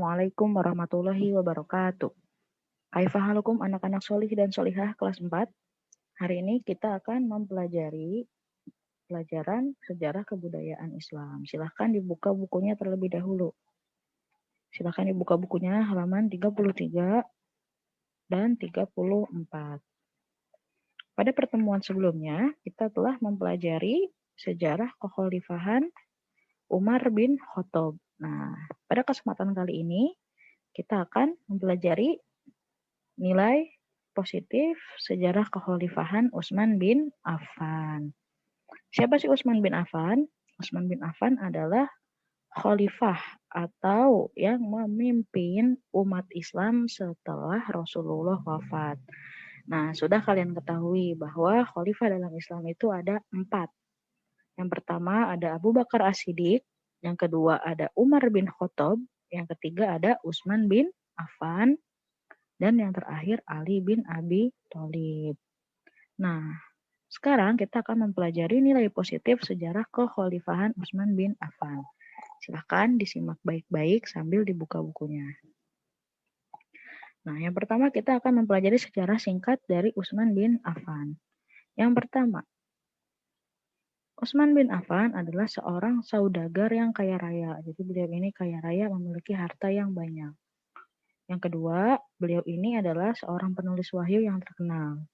Assalamualaikum warahmatullahi wabarakatuh. Kaifahalukum anak-anak solih dan solihah kelas 4. Hari ini kita akan mempelajari pelajaran sejarah kebudayaan Islam. Silahkan dibuka bukunya terlebih dahulu. Silahkan dibuka bukunya halaman 33 dan 34. Pada pertemuan sebelumnya, kita telah mempelajari sejarah kekhalifahan Umar bin Khattab. Nah, pada kesempatan kali ini, kita akan mempelajari nilai positif sejarah kekhalifahan Utsman bin Affan. Siapa sih Utsman bin Affan? Utsman bin Affan adalah khalifah atau yang memimpin umat Islam setelah Rasulullah wafat. Nah, sudah kalian ketahui bahwa khalifah dalam Islam itu ada 4. Yang pertama ada Abu Bakar As-Siddiq, yang kedua ada Umar bin Khattab, yang ketiga ada Utsman bin Affan, dan yang terakhir Ali bin Abi Thalib. Nah, sekarang kita akan mempelajari nilai positif sejarah kekhalifahan Utsman bin Affan. Silahkan disimak baik-baik sambil dibuka bukunya. Nah, yang pertama kita akan mempelajari sejarah singkat dari Utsman bin Affan. Yang pertama, Utsman bin Affan adalah seorang saudagar yang kaya raya. Jadi beliau ini kaya raya, memiliki harta yang banyak. Yang kedua, beliau ini adalah seorang penulis wahyu yang terkenal.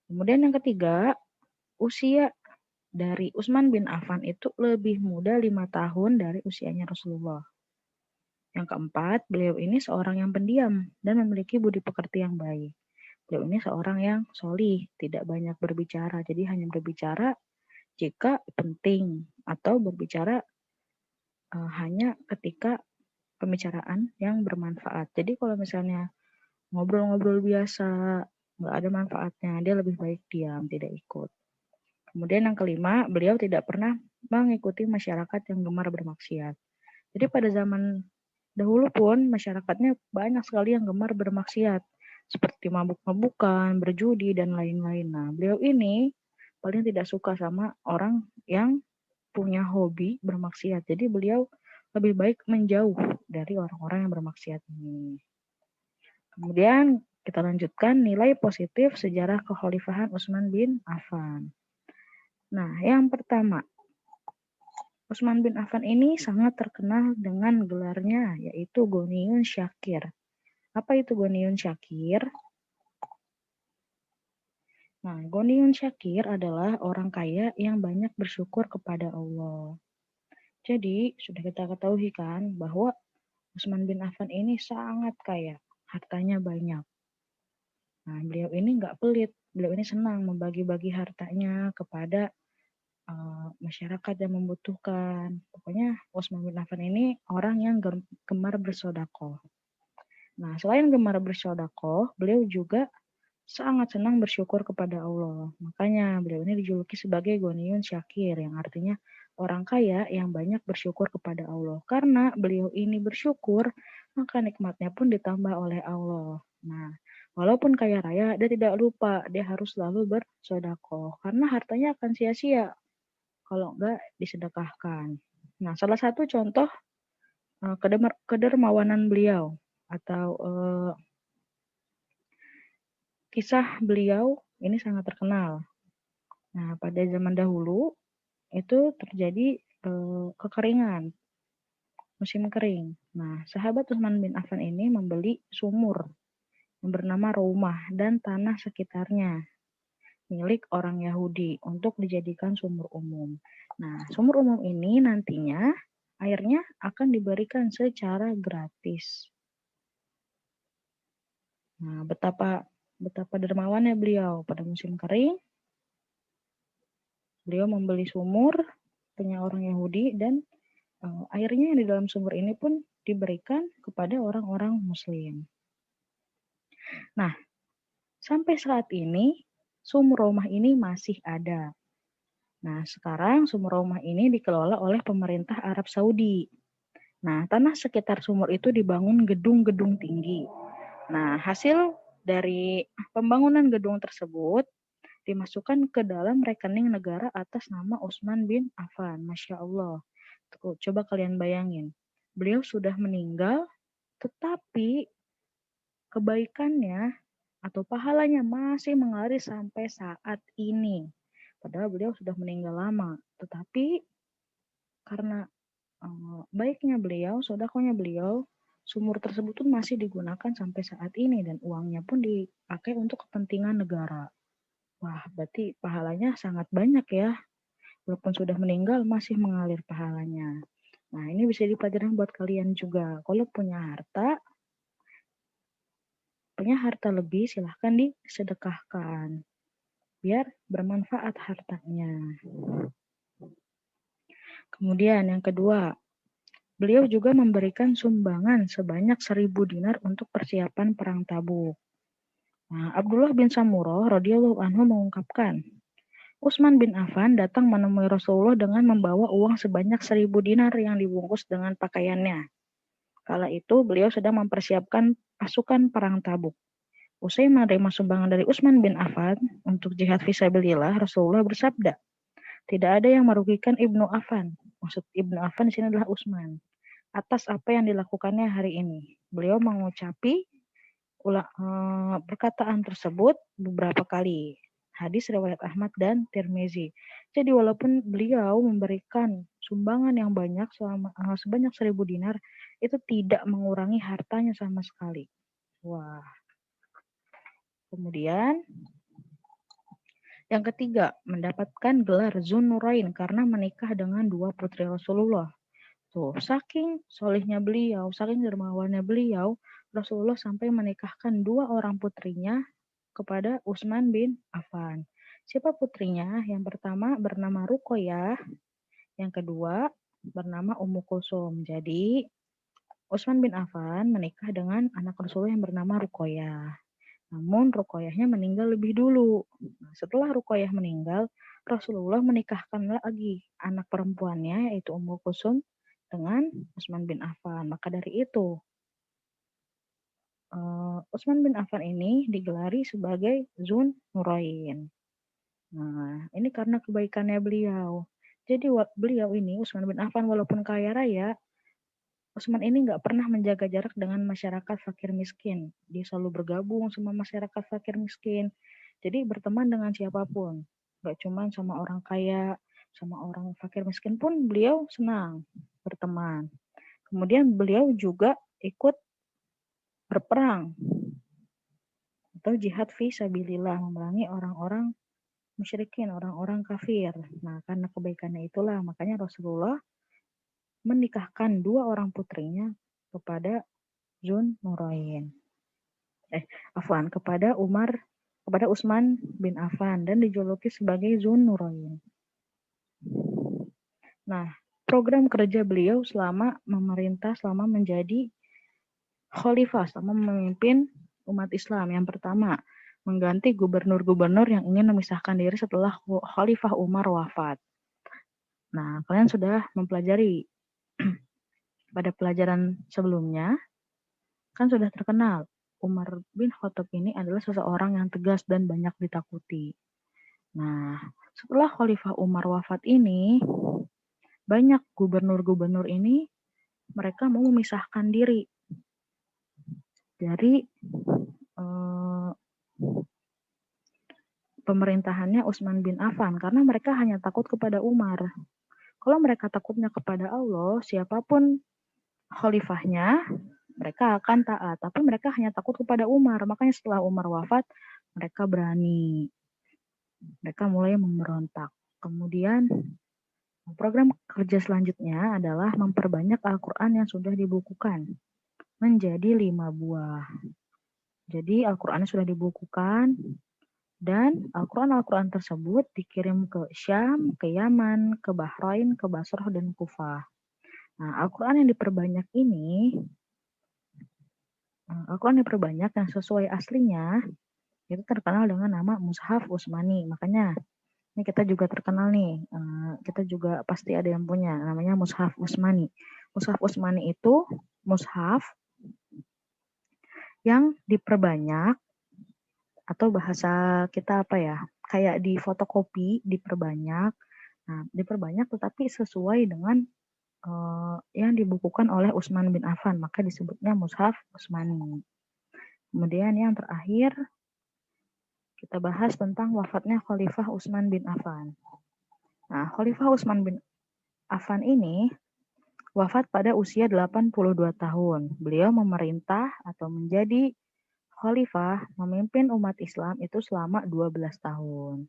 Kemudian yang ketiga, usia dari Utsman bin Affan itu lebih muda 5 tahun dari usianya Rasulullah. Yang keempat, beliau ini seorang yang pendiam dan memiliki budi pekerti yang baik. Beliau ini seorang yang solih, tidak banyak berbicara, jadi hanya berbicara jika penting atau berbicara hanya ketika pembicaraan yang bermanfaat. Jadi kalau misalnya ngobrol-ngobrol biasa, nggak ada manfaatnya, dia lebih baik diam, tidak ikut. Kemudian yang kelima, beliau tidak pernah mengikuti masyarakat yang gemar bermaksiat. Jadi pada zaman dahulu pun masyarakatnya banyak sekali yang gemar bermaksiat, seperti mabuk-mabukan, berjudi, dan lain-lain. Nah, beliau ini paling tidak suka sama orang yang punya hobi bermaksiat. Jadi beliau lebih baik menjauh dari orang-orang yang bermaksiat ini. Kemudian kita lanjutkan nilai positif sejarah kekhalifahan Utsman bin Affan. Nah, yang pertama, Utsman bin Affan ini sangat terkenal dengan gelarnya, yaitu Ghaniyun Syakir. Apa itu Ghaniyun Syakir? Nah, Ghaniyun Syakir adalah orang kaya yang banyak bersyukur kepada Allah. Jadi, sudah kita ketahui kan bahwa Utsman bin Affan ini sangat kaya, hartanya banyak. Nah, beliau ini nggak pelit, beliau ini senang membagi-bagi hartanya kepada masyarakat yang membutuhkan. Pokoknya Utsman bin Affan ini orang yang gemar bersedekah. Nah, selain gemar bersedekah, beliau juga sangat senang bersyukur kepada Allah. Makanya beliau ini dijuluki sebagai Ghaniyun Syakir, yang artinya orang kaya yang banyak bersyukur kepada Allah. Karena beliau ini bersyukur, maka nikmatnya pun ditambah oleh Allah. Nah, walaupun kaya raya, dia tidak lupa, dia harus selalu bersedekah. Karena hartanya akan sia-sia kalau enggak disedekahkan. Nah, salah satu contoh kedermawanan beliau atau kisah beliau ini sangat terkenal. Nah, pada zaman dahulu itu terjadi kekeringan, musim kering. Nah, sahabat Utsman bin Affan ini membeli sumur yang bernama Rumah dan tanah sekitarnya milik orang Yahudi untuk dijadikan sumur umum. Nah, sumur umum ini nantinya airnya akan diberikan secara gratis. Nah, betapa dermawannya beliau pada musim kering. Beliau membeli sumur punya orang Yahudi dan airnya yang di dalam sumur ini pun diberikan kepada orang-orang Muslim. Nah, sampai saat ini sumur rumah ini masih ada. Nah, sekarang sumur rumah ini dikelola oleh pemerintah Arab Saudi. Nah, tanah sekitar sumur itu dibangun gedung-gedung tinggi. Nah, hasil dari pembangunan gedung tersebut dimasukkan ke dalam rekening negara atas nama Utsman bin Affan. Masya Allah. Tuh, coba kalian bayangin. Beliau sudah meninggal, Tetapi kebaikannya atau pahalanya masih mengalir sampai saat ini. Padahal beliau sudah meninggal lama. Tetapi karena baiknya beliau, sedekahnya beliau, sumur tersebut pun masih digunakan sampai saat ini dan uangnya pun dipakai untuk kepentingan negara. Wah, berarti pahalanya sangat banyak ya. Walaupun sudah meninggal masih mengalir pahalanya. Nah, ini bisa dipelajari buat kalian juga. Kalau punya harta lebih silahkan disedekahkan. Biar bermanfaat hartanya. Kemudian yang kedua, beliau juga memberikan sumbangan sebanyak 1.000 dinar untuk persiapan perang Tabuk. Nah, Abdullah bin Samurah radhiyallahu anhu mengungkapkan, Utsman bin Affan datang menemui Rasulullah dengan membawa uang sebanyak 1.000 dinar yang dibungkus dengan pakaiannya. Kala itu beliau sedang mempersiapkan pasukan perang Tabuk. Usai menerima sumbangan dari Utsman bin Affan untuk jihad fisabilillah, Rasulullah bersabda, tidak ada yang merugikan Ibnu Affan. Maksud Ibnu Affan di sini adalah Utsman. Atas apa yang dilakukannya hari ini. Beliau mengucapi perkataan tersebut beberapa kali. Hadis riwayat Ahmad dan Tirmizi. Jadi walaupun beliau memberikan sumbangan yang banyak sebanyak 1.000 dinar, itu tidak mengurangi hartanya sama sekali. Wah. Kemudian yang ketiga, mendapatkan gelar Zunnurain karena menikah dengan 2 putri Rasulullah. Tuh, saking solihnya beliau, saking dermawannya beliau, Rasulullah sampai menikahkan 2 orang putrinya kepada Utsman bin Affan. Siapa putrinya? Yang pertama bernama Ruqayyah, yang kedua bernama Ummu Kulsum. Jadi, Utsman bin Affan menikah dengan anak Rasulullah yang bernama Ruqayyah. Namun Ruqayyahnya meninggal lebih dulu. Nah, setelah Ruqayyah meninggal, Rasulullah menikahkan lagi anak perempuannya yaitu Ummu Kulsum dengan Utsman bin Affan. Maka dari itu, Utsman bin Affan ini digelari sebagai Zun Nurain. Nah, ini karena kebaikannya beliau. Jadi beliau ini, Utsman bin Affan, walaupun kaya raya, Utsman ini nggak pernah menjaga jarak dengan masyarakat fakir miskin. Dia selalu bergabung sama masyarakat fakir miskin. Jadi berteman dengan siapapun. Nggak cuma sama orang kaya, sama orang fakir miskin pun beliau senang berteman. Kemudian beliau juga ikut berperang atau jihad fi sabilillah, memerangi orang-orang musyrikin, orang-orang kafir. Nah, karena kebaikannya itulah, makanya Rasulullah menikahkan 2 orang putrinya kepada Zun Nurain. Kepada Utsman bin Affan dan dijuluki sebagai Zun Nurain. Nah, program kerja beliau selama menjadi khalifah, selama memimpin umat Islam. Yang pertama, mengganti gubernur-gubernur yang ingin memisahkan diri setelah Khalifah Umar wafat. Nah, kalian sudah mempelajari pada pelajaran sebelumnya, kan sudah terkenal Umar bin Khattab ini adalah seseorang yang tegas dan banyak ditakuti. Nah, setelah Khalifah Umar wafat ini, banyak gubernur-gubernur ini mereka mau memisahkan diri dari pemerintahannya Utsman bin Affan karena mereka hanya takut kepada Umar. Kalau mereka takutnya kepada Allah, siapapun khalifahnya, mereka akan taat. Tapi mereka hanya takut kepada Umar. Makanya setelah Umar wafat, mereka berani. Mereka mulai memberontak. Kemudian program kerja selanjutnya adalah memperbanyak Al-Quran yang sudah dibukukan menjadi 5 buah. Jadi Al-Quran sudah dibukukan dan Al-Quran tersebut dikirim ke Syam, ke Yaman, ke Bahrain, ke Basrah, dan Kufah. Nah, Al-Quran yang diperbanyak yang sesuai aslinya itu terkenal dengan nama Mushaf Utsmani. Makanya ini kita juga terkenal nih, kita juga pasti ada yang punya, namanya Mushaf Utsmani. Mushaf Utsmani itu mushaf yang diperbanyak, atau bahasa kita apa ya, kayak di fotokopi diperbanyak. Nah, diperbanyak tetapi sesuai dengan yang dibukukan oleh Utsman bin Affan, maka disebutnya Mushaf Utsmani. Kemudian yang terakhir, kita bahas tentang wafatnya Khalifah Utsman bin Affan. Nah, Khalifah Utsman bin Affan ini wafat pada usia 82 tahun. Beliau memerintah atau menjadi khalifah memimpin umat Islam itu selama 12 tahun.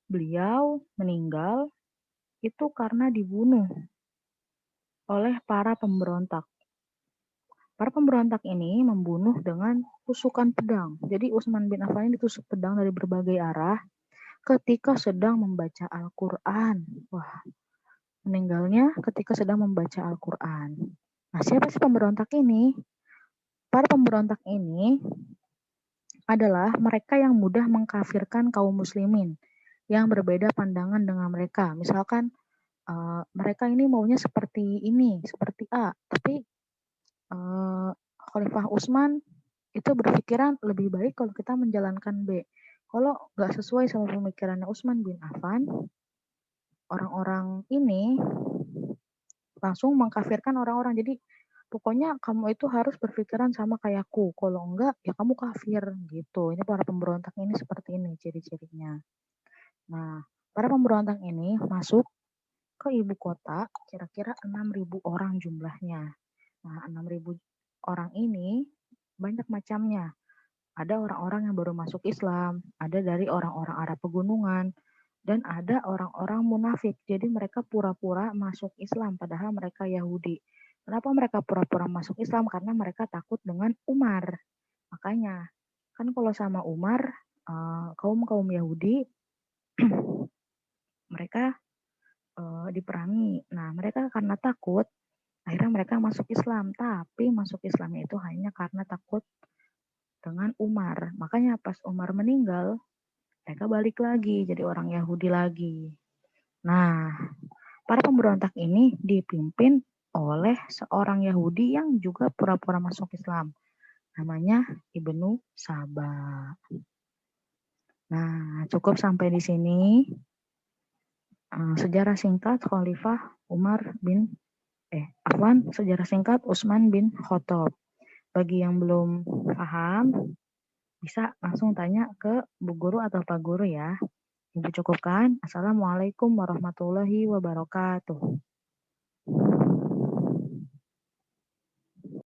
Beliau meninggal itu karena dibunuh oleh para pemberontak. Para pemberontak ini membunuh dengan tusukan pedang. Jadi Utsman bin Affan ini ditusuk pedang dari berbagai arah ketika sedang membaca Al-Quran. Wah, meninggalnya ketika sedang membaca Al-Quran. Nah, siapa sih pemberontak ini? Para pemberontak ini adalah mereka yang mudah mengkafirkan kaum muslimin yang berbeda pandangan dengan mereka. Misalkan mereka ini maunya seperti ini, seperti A, tapi Khalifah Utsman itu berpikiran lebih baik kalau kita menjalankan B. Kalau nggak sesuai sama pemikirannya Utsman bin Affan, orang-orang ini langsung mengkafirkan orang-orang. Jadi pokoknya kamu itu harus berpikiran sama kayakku. Kalau enggak, ya kamu kafir gitu. Ini para pemberontak ini seperti ini ciri-cirinya. Nah, para pemberontak ini masuk ke ibu kota kira-kira 6.000 orang jumlahnya. Nah, 6.000 orang ini banyak macamnya. Ada orang-orang yang baru masuk Islam, ada dari orang-orang Arab pegunungan, dan ada orang-orang munafik. Jadi mereka pura-pura masuk Islam, padahal mereka Yahudi. Kenapa mereka pura-pura masuk Islam? Karena mereka takut dengan Umar. Makanya, kan kalau sama Umar, kaum-kaum Yahudi, mereka diperangi. Nah, mereka karena takut, akhirnya mereka masuk Islam. Tapi masuk Islamnya itu hanya karena takut dengan Umar. Makanya pas Umar meninggal, mereka balik lagi jadi orang Yahudi lagi. Nah, para pemberontak ini dipimpin oleh seorang Yahudi yang juga pura-pura masuk Islam. Namanya Ibnu Saba. Nah, cukup sampai di sini sejarah singkat Khalifah Umar bin sejarah singkat Utsman bin Khattab. Bagi yang belum paham, bisa langsung tanya ke Bu Guru atau Pak Guru ya. Ibu cukupkan. Assalamualaikum warahmatullahi wabarakatuh.